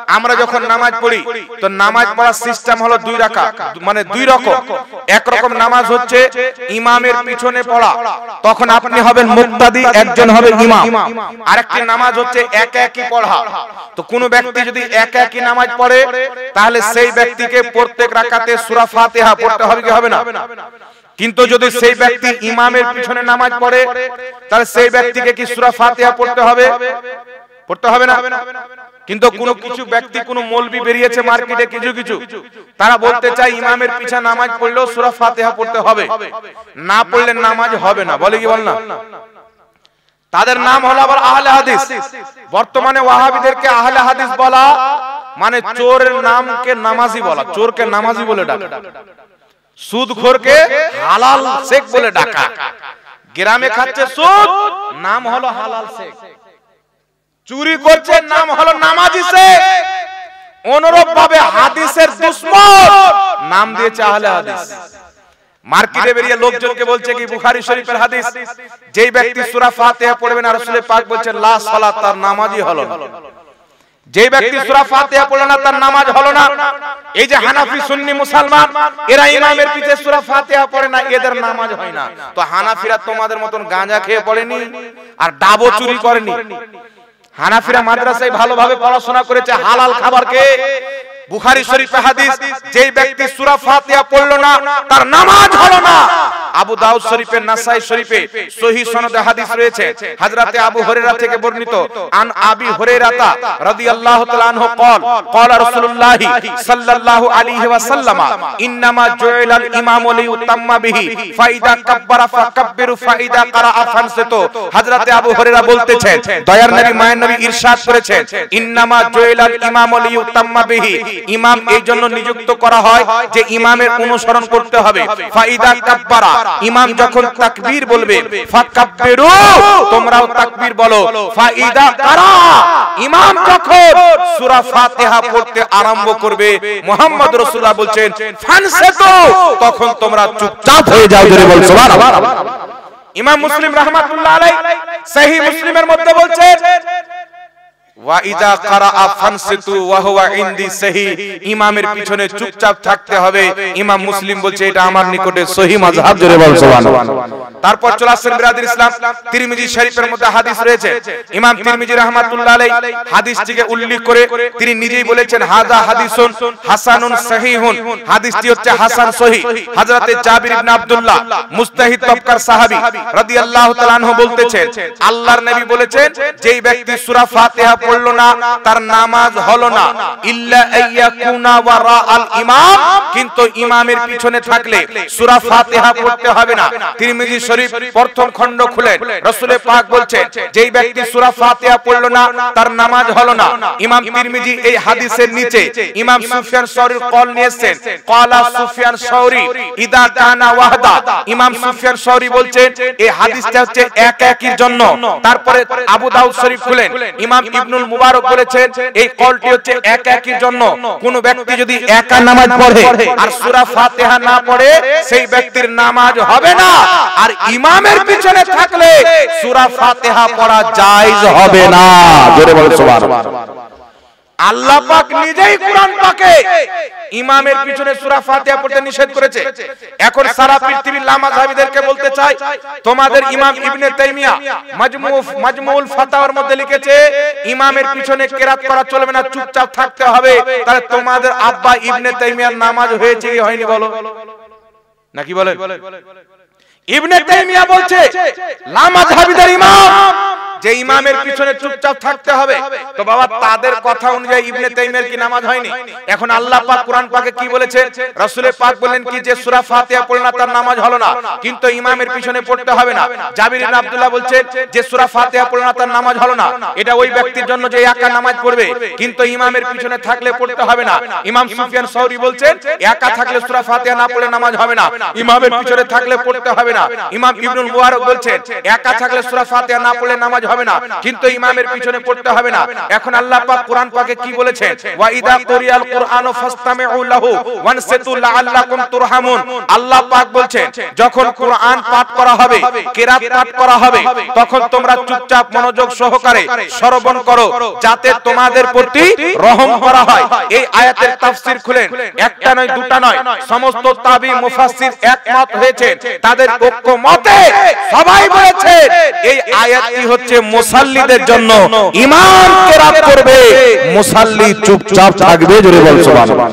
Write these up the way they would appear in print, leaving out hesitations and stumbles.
আমরা যখন নামাজ পড়ি তো নামাজ পড়ার সিস্টেম হলো দুই রাকাত, মানে দুই রকম। এক রকম নামাজ হচ্ছে ইমামের পিছনে পড়া, তখন আপনি হবেন মুক্তাদি, একজন হবে ইমাম। আরেকটি নামাজ হচ্ছে একা একই পড়া। তো কোন ব্যক্তি যদি একা একই নামাজ পড়ে তাহলে সেই ব্যক্তিকে প্রত্যেক রাকাতে সূরা ফাতিহা পড়তে হবে কি হবে না? কিন্তু যদি সেই ব্যক্তি ইমামের পিছনে নামাজ পড়ে তাহলে সেই ব্যক্তিকে কি সূরা ফাতিহা পড়তে হবে? পড়তে হবে না? কিন্তু কোন কিছু ব্যক্তি, কোন মৌলবি বেরিয়েছে মার্কেটে কিছু কিছু, তারা বলতে চায় ইমামের পিছনে নামাজ পড়লেও সূরা ফাতিহা পড়তে হবে, না পড়লে নামাজ হবে না। বলে কি বল না? তাদের নাম হলো আবার আহলে হাদিস। বর্তমানে ওয়াহাবিদেরকে আহলে হাদিস বলা মানে চোরের নামকে নামাজি বলা, চোরকে নামাজি বলে ডাকা, সুদখোরকে হালাল শেখ বলে ডাকা। গ্রামে খাচ্ছে সুদ, নাম হলো হালাল শেখ। চুরি করছে, নাম হলো নামাজি শেখ। অনুরূপ ভাবে হাদিসের দুশমন নাম দিয়েছে আহলে হাদিস। মার্কেটে বেরিয়ে লোকজনকে বলছে কি বুখারী শরীফের হাদিস, যেই ব্যক্তি সূরা ফাতিহা পড়বে না, রাসূল পাক বলছেন লা সালাত, তার নামাজই হলো না। যে ব্যক্তি সূরা ফাতিহা পড়ল না তার নামাজ হলো না। এই যে হানাফি সুন্নি মুসলমান, এরা ইমামের পিছে সূরা ফাতিহা পড়ে না, এদের নামাজ হয় না। তো হানাফিরা তোমাদের মতন গাঁজা খেয়ে পড়েনি আর ডাবো চুরি করেনি। হানাফিরা মাদ্রাসায় ভালোভাবে পড়াশোনা করেছে, হালাল খাবারকে। বুখারী শরীফে হাদিস, যেই ব্যক্তি সূরা ফাতিহা পড়লো না তার নামাজ হলো না। আবু দাউদ শরীফে, নাসাই শরীফে সহিহ সনদে হাদিস রয়েছে, হযরতে আবু হুরায়রা থেকে বর্ণিত, আন আবি হুরায়রা রাদিয়াল্লাহু তাআলা আনহু قال قال رسول الله صلى الله عليه وسلم انما جعل الامام ليتم به فاذا كبر فكبروا فاذا قرأ فانصتوا। হযরতে আবু হুরায়রা বলতেছেন, দয়ার নবী মায়ের নবী ইরশাদ করেছেন, ইন্নামা জুইলাল ইমামু লিয়ুতাম্মা বিহি, ইমাম এই জন্য নিযুক্ত করা হয় যে ইমামের অনুসরণ করতে হবে। ফাইদা কাব্বারা, ইমাম যখন তাকবীর বলবে, ফাকাব্বিরু, তোমরাও তাকবীর বলো। ফাইদা কারা, ইমাম যখন সূরা ফাতিহা পড়তে আরম্ভ করবে, মুহাম্মদ রাসূলুল্লাহ বলছেন ফানসাতু, তখন তোমরা চুপচাপ হয়ে যাও। জোরে বল সুবহানাল্লাহ। ইমাম মুসলিম রাহমাতুল্লাহ আলাইহি সহিহ মুসলিমের মধ্যে বলছেন ওয়া ইযা ক্বারাআ ফানসিতু ওয়া হুয়া ইনদি সহিহ, ইমামের পিছনে চুপচাপ থাকতে হবে। ইমাম মুসলিম বলছে এটা আমার নিকটে সহিহ মাযহাব। জোরে বল সুবহানাল্লাহ। তারপর চলে আসেন বিরাদর ইসলাম, তিরমিজি শরীফের মধ্যে হাদিস রয়েছে। ইমাম তিরমিজি রাহমাতুল্লাহ আলাইহি হাদিসটিকে উল্লেখ করে তিনি নিজেই বলেছেন হাযা হাদিসুন হাসানুন সহিহুন, হাদিসটি হচ্ছে হাসান সহিহ। হযরতে জাবির ইবনে আব্দুল্লাহ মুজতাহিদ তবকার সাহাবী রাদিয়াল্লাহু তাআলা আনহু বলতেছেন, আল্লাহর নবী বলেছেন যেই ব্যক্তি সূরা ফাতিহা পড়লো না তার নামাজ হলো না, ইল্লা আইয়াকুনা ওয়ারা আল ইমাম, কিন্তু ইমামের পিছনে থাকলে সূরা ফাতিহা পড়তে হবে না। তিরমিজি শরীফ প্রথম খণ্ড খুলেন, রাসূল পাক বলছেন যেই ব্যক্তি সূরা ফাতিহা পড়লো না তার নামাজ হলো না। ইমাম তিরমিজি এই হাদিসের নিচে ইমাম সুফিয়ান সাউরীর কল নিয়েছেন, ক্বালা সুফিয়ান সাউরী ইদা কানা ওয়াহদা, ইমাম সুফিয়ান সাউরী বলছেন এই হাদিসটা হচ্ছে একাকির জন্য। তারপরে আবু দাউদ শরীফ খুলেন, ইমাম ইবনুল মুবারক বলেছেন এই কলটি হচ্ছে একাকির জন্য। কোন ব্যক্তি যদি একা নামাজ পড়ে আর সূরা ফাতিহা না পড়ে সেই ব্যক্তির নামাজ হবে না, আর ইমামের পিছনে থাকলে সূরা ফাতিহা পড়া জায়েজ হবে না। জোরে বলো সুবহানাল্লাহ। আল্লাহ পাক নিজেই কুরআন পাকে ইমামের পিছনে সূরা ফাতিহা পড়তে নিষেধ করেছে। এখন সারা পৃথিবীর লামাযহাবীদেরকে বলতে চাই, তোমাদের ইমাম ইবনে তাইমিয়া মাজমুউল ফাতাওয়ার মধ্যে লিখেছে ইমামের পিছনে কিরাত করা চলবে না, চুপচাপ থাকতে হবে। তাহলে তোমাদের আব্বা ইবনে তাইমিয়ার নামাজ হয়েছে কি হয়নি বলো? নাকি বলেন? ইবনে তাইমিয়া বলছে লামাযহাবীদের ইমাম যে ইমামের পিছনে চুপচাপ থাকতে হবে। তো বাবা তাদের কথা অনুযায়ী ইবনে তাইমিয়ার কি নামাজ হয়নি? এখন আল্লাহ পাক কুরআন পাকে কি বলেছেন? রাসূল পাক বললেন কি যে সূরা ফাতিহা পড়ল না তার নামাজ হলো না, কিন্তু ইমামের পিছনে পড়তে হবে না। জাবির ইবনে আব্দুল্লাহ বলছেন যে সূরা ফাতিহা পড়ল না তার নামাজ হলো না, এটা ওই ব্যক্তির জন্য যে একা নামাজ পড়বে, কিন্তু ইমামের পিছনে থাকলে পড়তে হবে না। ইমাম সুফিয়ান সাউরী বলছেন একা থাকলে সূরা ফাতিহা না পড়লে নামাজ হবে না, ইমামের পিছনে থাকলে পড়তে হবে না। ইমাম ইবনুল মুবারক বলছেন একা থাকলে সূরা ফাতিহা না পড়লে নামাজ হবে না, কিন্তু ইমামের পিছনে পড়তে হবে না। এখন আল্লাহ পাক কোরআন পাকে কি বলেছেন? ওয়া ইদা কুরিয়াল কুরআনু ফাসতামিউ লাহু ওয়ানসিতু লাআল্লাকুম তুরহামুন। আল্লাহ পাক বলছেন যখন কোরআন পাঠ করা হবে, কিরাত পাঠ করা হবে, তখন তোমরা চুপচাপ মনোযোগ সহকারে শ্রবণ করো যাতে তোমাদের প্রতি রহম করা হয়। এই আয়াতের তাফসীর খুলেন, একটা নয় দুটা নয়, সমস্ত তাবি মুফাসসির একমত হয়েছেন। তাদের ঐক্যমতে সবাই বলেছে এই আয়াতটি হচ্ছে মুসাল্লিদের জন্য। ইমাম কিরাত করবে, মুসাল্লি চুপচাপ থাকবে। জোরে বল সুবহানাল্লাহ।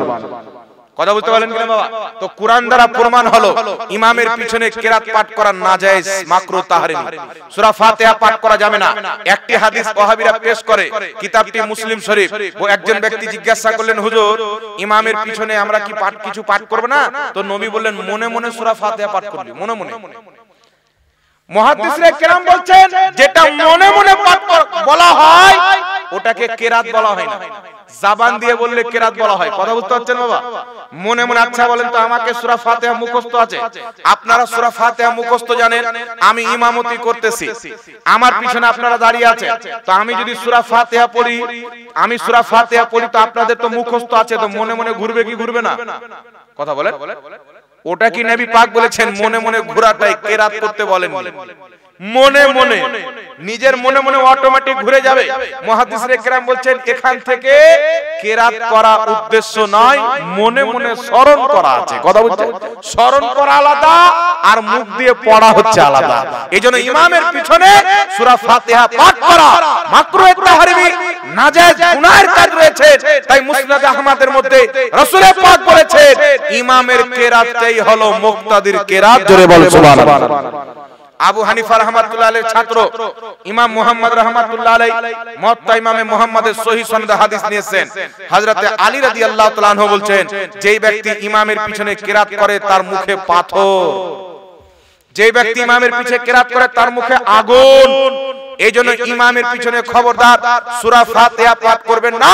কথা বুঝতে পারলেন কিনা বাবা? তো কুরআন দ্বারা প্রমাণ হলো ইমামের পিছনে কিরাত পাঠ করা নাজায়েজ, মাকরুহ, তাহরিম। সূরা ফাতিহা পাঠ করা যাবে না। একটি হাদিস ওয়াহাবীরা পেশ করে, কিতাবটি মুসলিম শরীফ। ও একজন ব্যক্তি জিজ্ঞাসা করলেন, হুজুর ইমামের পিছনে আমরা কি কিছু পাঠ করব না? তো নবী বললেন, মনে মনে সূরা ফাতিহা পাঠ করবি, মনে মনে। মুহাদ্দিসরা কেরাম বলছেন যেটা মনে মনে পাঠ বলা হয় ওটাকে কিরাত বলা হয় না, জবান দিয়ে বললে কিরাত বলা হয়। কথা বুঝতে পারছেন বাবা? মনে মনে। আচ্ছা বলেন তো, আমাকে সূরা ফাতিহা মুখস্থ আছে, আপনারা সূরা ফাতিহা মুখস্থ জানেন, আমি ইমামতি করতেছি, আমার পিছনে আপনারা দাঁড়িয়ে আছেন, তো আমি যদি সূরা ফাতিহা পড়ি, আমি সূরা ফাতিহা পড়ি, তো আপনাদের তো মুখস্থ আছে, তো মনে মনে ঘুরবে কি ঘুরবে না? কথা বলেন। ওটা কি নবী পাক বলেছেন মনে মনে ঘোরাটাই কিরাত করতে বলেন? মনে মনে, নিজের মনে মনে অটোমেটিক ঘুরে যাবে। মুহাদ্দিসরা কেরাম বলছেন এখান থেকে কিরাত করা উদ্দেশ্য নয়, মনে মনে স্মরণ করা আছে। কথা বলছেন, স্মরণ করা আলাদা আর মুখ দিয়ে পড়া হচ্ছে আলাদা। এইজন্য ইমামের পিছনে সূরা ফাতিহা পাঠ করা মাকরুহ, তাহরিমি, নাজায়েজ, গুনাহের কাজ রয়েছে। তাই মুসনাদ আহমদের মধ্যে রাসূল পাক বলেছেন ইমামের কিরাতটাই হলো মুক্তাদির কিরাত। জোরে বল সুবহানাল্লাহ। আবু হানিফা রাহমাতুল্লাহ আলাইহির ছাত্র ইমাম মুহাম্মদ রাহমাতুল্লাহ আলাইহি মুওয়াত্তা ইমামে মুহাম্মাদের সহিহ সনদে হাদিস নিয়েছেন। হযরতে আলী রাদিয়াল্লাহু তাআলা আনহু বলছেন, যেই ব্যক্তি ইমামের পিছনে কিরাত করে তার মুখে পাথর, যেই ব্যক্তি ইমামের পিছনে কিরাত করে তার মুখে আগুন। এইজন্য ইমামের পিছনে খবরদার সূরা ফাতিহা পাঠ করবেন না।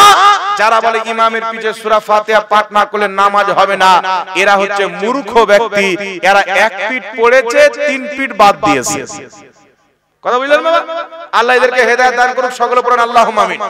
যারা বলে ইমামের পিছনে সূরা ফাতিহা পাঠ না করলে নামাজ হবে না, এরা হচ্ছে মূর্খ ব্যক্তি। এরা এক পিঠ পড়েছে, তিন পিঠ বাদ দিয়েছে। কথা বুঝলেন বাবা? আল্লাহ এদেরকে হেদায়েত দান করুক, সকলে পড়েন আল্লাহুম্মা আমিন।